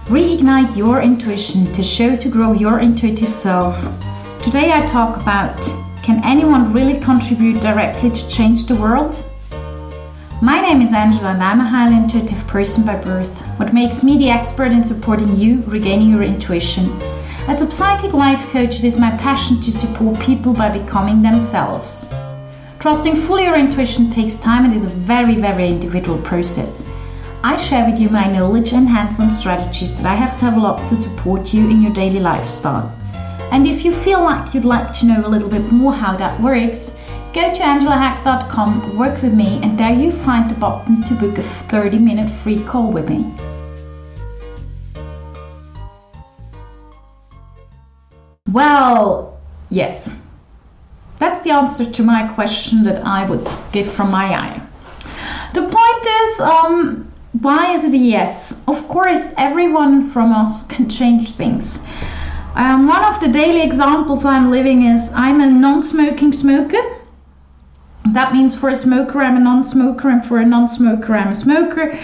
Reignite your intuition to show to grow your intuitive self. Today I talk about, can anyone really contribute directly to change the world? My name is Angela and I'm a highly intuitive person by birth. What makes me the expert in supporting you regaining your intuition. As a psychic life coach, it is my passion to support people by becoming themselves. Trusting fully your intuition takes time and is a very, very individual process. I share with you my knowledge and hands-on strategies that I have developed to support you in your daily lifestyle. And if you feel like you'd like to know a little bit more how that works, go to angelahack.com, work with me, and there you find the button to book a 30-minute free call with me. Well, yes. That's the answer to my question that I would give from my eye. The point is, why is it a yes? Of course, everyone from us can change things. One of the daily examples I'm living is I'm a non-smoking smoker. That means for a smoker, I'm a non-smoker, and for a non-smoker, I'm a smoker.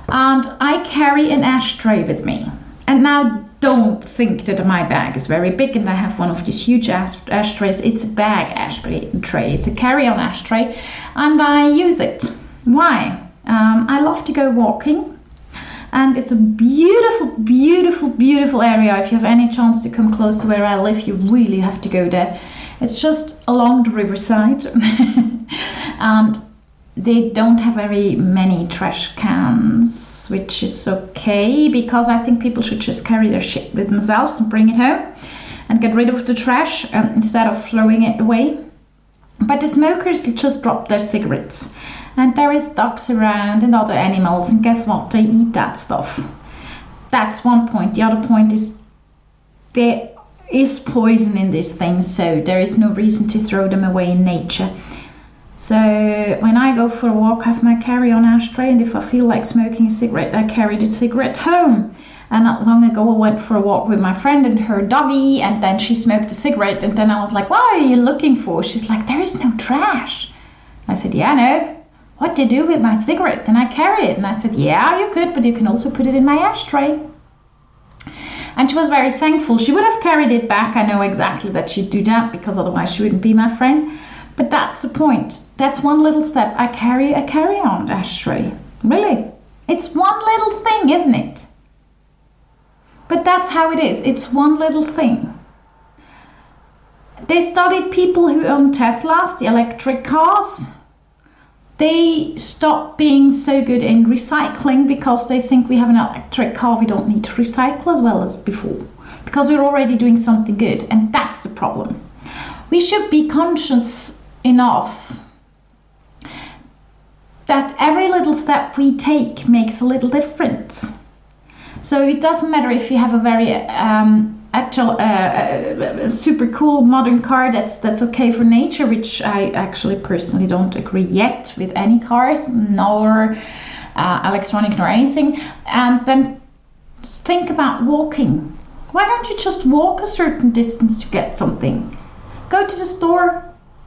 And I carry an ashtray with me. And now don't think that my bag is very big and I have one of these huge ashtrays. It's a bag ashtray. It's a carry-on ashtray. And I use it. Why? I love to go walking, and it's a beautiful, beautiful, beautiful area. If you have any chance to come close to where I live, you really have to go there. It's just along the riverside, and they don't have very many trash cans, which is okay, because I think people should just carry their shit with themselves and bring it home and get rid of the trash instead of throwing it away. But the smokers just drop their cigarettes. And there is ducks around and other animals, and guess what? They eat that stuff. That's one point. The other point is there is poison in these things, so there is no reason to throw them away in nature. So when I go for a walk, I have my carry-on ashtray, and if I feel like smoking a cigarette, I carry the cigarette home. And not long ago, I went for a walk with my friend and her doggy, and then she smoked a cigarette, and then I was like, what are you looking for? She's like, there is no trash. I said, yeah, no. What do you do with my cigarette? And I carry it. And I said, yeah, you could, but you can also put it in my ashtray. And she was very thankful. She would have carried it back. I know exactly that she'd do that, because otherwise she wouldn't be my friend. But that's the point. That's one little step. I carry a carry-on ashtray. Really. It's one little thing, isn't it? But that's how it is. It's one little thing. They studied people who own Teslas, the electric cars. They stop being so good in recycling because they think we have an electric car, we don't need to recycle as well as before, because we're already doing something good, and that's the problem. We should be conscious enough that every little step we take makes a little difference. So it doesn't matter if you have a very super cool modern car that's okay for nature, which I actually personally don't agree yet with any cars, nor electronic nor anything. And then think about walking. Why don't you just walk a certain distance to get something? Go to the store.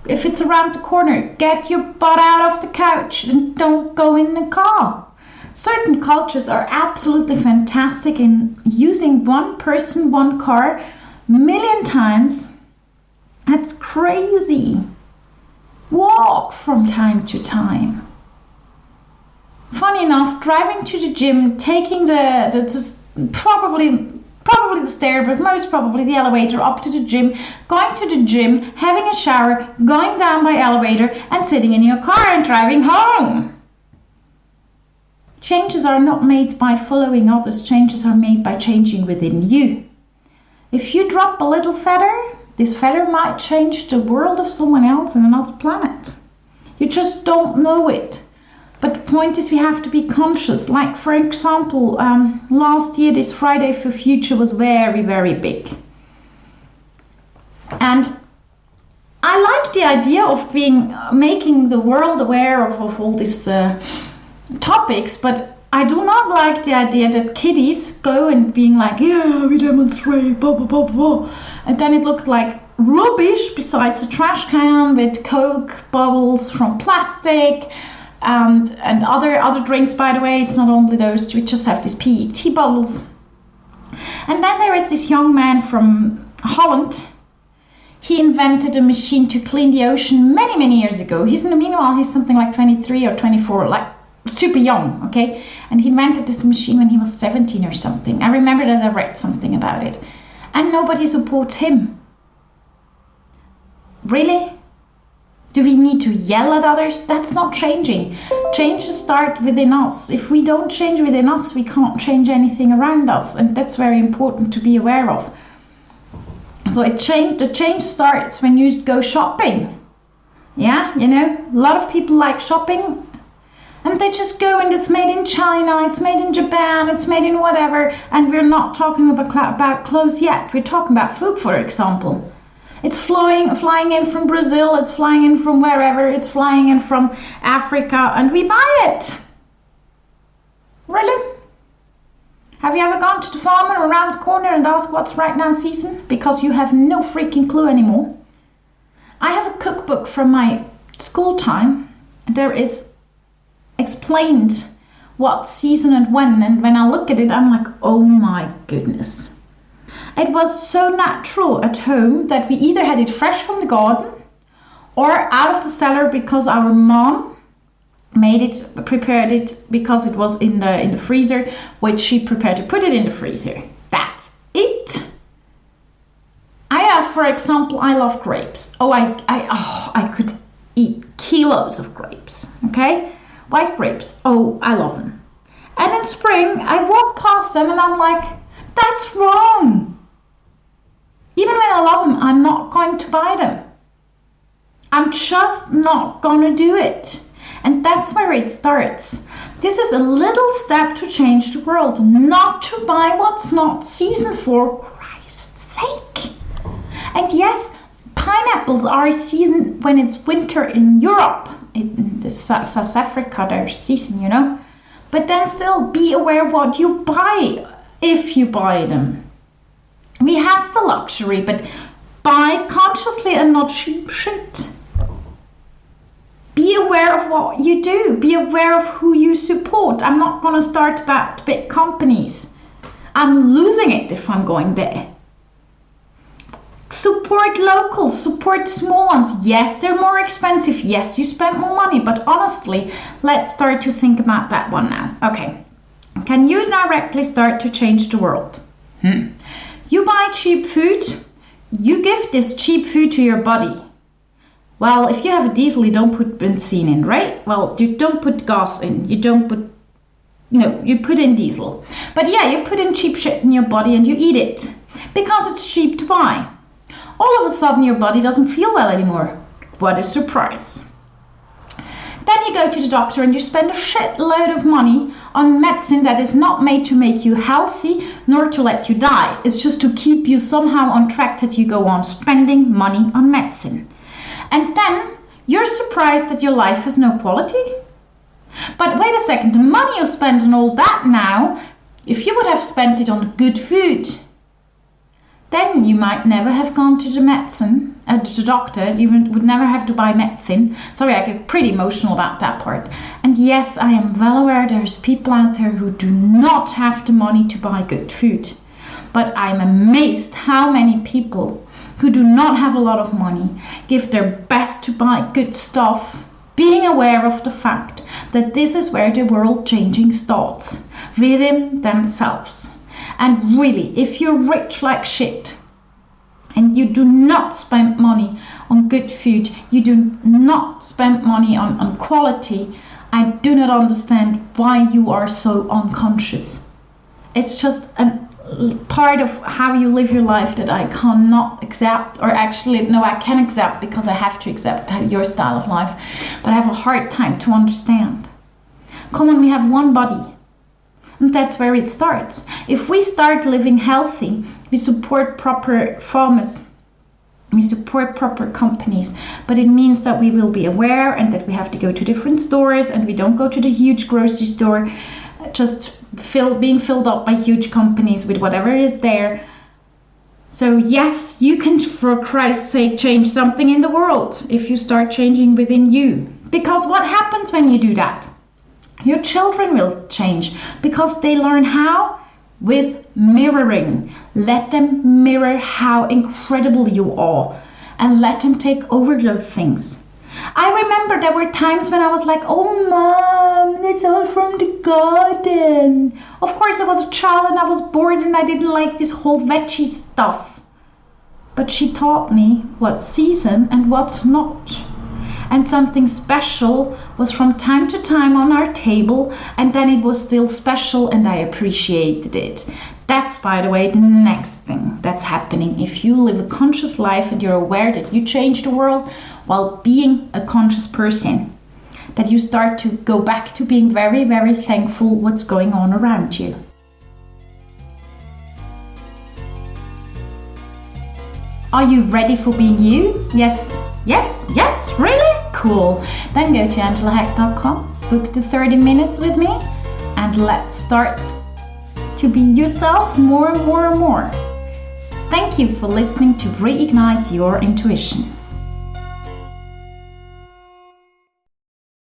If it's around the corner, get your butt out of the couch and don't go in the car. Certain cultures are absolutely fantastic in using one person, one car, a million times. That's crazy. Walk from time to time. Funny enough, driving to the gym, taking probably the stair, but most probably the elevator up to the gym, going to the gym, having a shower, going down by elevator, and sitting in your car and driving home. Changes are not made by following others. Changes are made by changing within you. If you drop a little feather, this feather might change the world of someone else on another planet. You just don't know it. But the point is, we have to be conscious. Like, for example, last year, this Friday for Future was very, very big. And I like the idea of making the world aware of all these topics, but I do not like the idea that kiddies go and being like, yeah, we demonstrate, blah, blah, blah, blah. And then it looked like rubbish besides a trash can with Coke bottles from plastic and other drinks, by the way. It's not only those, we just have these PET bottles. And then there is this young man from Holland. He invented a machine to clean the ocean many, many years ago. Meanwhile, he's something like 23 or 24, like super young, okay? And he invented this machine when he was 17 or something. I remember that I read something about it. And nobody supports him. Really? Do we need to yell at others? That's not changing. Change starts within us. If we don't change within us, we can't change anything around us. And that's very important to be aware of. So the change starts when you go shopping. Yeah, you know, a lot of people like shopping. And they just go and it's made in China, it's made in Japan, it's made in whatever. And we're not talking about clothes yet. We're talking about food, for example. It's flying in from Brazil, it's flying in from wherever, it's flying in from Africa, and we buy it. Really? Have you ever gone to the farmer around the corner and asked what's right now season? Because you have no freaking clue anymore. I have a cookbook from my school time. There is explained what season and when I look at it, I'm like, oh my goodness. It was so natural at home that we either had it fresh from the garden or out of the cellar because our mom prepared it because it was in the freezer, which she prepared to put it in the freezer. That's it. For example, I love grapes. I could eat kilos of grapes, okay? White grapes, I love them. And in spring, I walk past them and I'm like, that's wrong. Even when I love them, I'm not going to buy them. I'm just not going to do it. And that's where it starts. This is a little step to change the world, not to buy what's not seasoned, for Christ's sake. And yes, pineapples are seasoned when it's winter in Europe. In South Africa, they're seasoned, you know. But then still be aware what you buy if you buy them. We have the luxury, but buy consciously and not cheap shit. Be aware of what you do. Be aware of who you support. I'm not going to start about big companies. I'm losing it if I'm going there. Support locals, support the small ones. Yes, they're more expensive. Yes, you spend more money. But honestly, let's start to think about that one now. Okay. Can you directly start to change the world? You buy cheap food. You give this cheap food to your body. Well, if you have a diesel, you don't put benzene in, right? Well, you don't put gas in. You put in diesel. But yeah, you put in cheap shit in your body and you eat it because it's cheap to buy. All of a sudden, your body doesn't feel well anymore. What a surprise. Then you go to the doctor and you spend a shitload of money on medicine that is not made to make you healthy nor to let you die. It's just to keep you somehow on track that you go on spending money on medicine. And then you're surprised that your life has no quality. But wait a second, the money you spend on all that now, if you would have spent it on good food, then you might never have gone to the doctor. You would never have to buy medicine. Sorry, I get pretty emotional about that part. And yes, I am well aware there's people out there who do not have the money to buy good food. But I'm amazed how many people who do not have a lot of money give their best to buy good stuff, being aware of the fact that this is where the world changing starts, within themselves. And really, if you're rich like shit and you do not spend money on good food, you do not spend money on quality, I do not understand why you are so unconscious. It's just a part of how you live your life that I cannot accept, or actually, no, I can accept because I have to accept your style of life, but I have a hard time to understand. Come on, we have one body. And that's where it starts. If we start living healthy, we support proper farmers, we support proper companies, but it means that we will be aware and that we have to go to different stores and we don't go to the huge grocery store, just being filled up by huge companies with whatever is there. So yes, you can, for Christ's sake, change something in the world if you start changing within you. Because what happens when you do that? Your children will change because they learn how with mirroring. Let them mirror how incredible you are and let them take over those things. I remember there were times when I was like, oh mom, it's all from the garden. Of course I was a child and I was bored and I didn't like this whole veggie stuff. But she taught me what's season and what's not. And something special was from time to time on our table, and then it was still special and I appreciated it. That's, by the way, the next thing that's happening. If you live a conscious life and you're aware that you change the world while being a conscious person, that you start to go back to being very, very thankful what's going on around you. Are you ready for being you? Yes, yes, yes, really? Cool. Then go to angelahack.com, book the 30 minutes with me, and let's start to be yourself more and more and more. Thank you for listening to Reignite Your Intuition.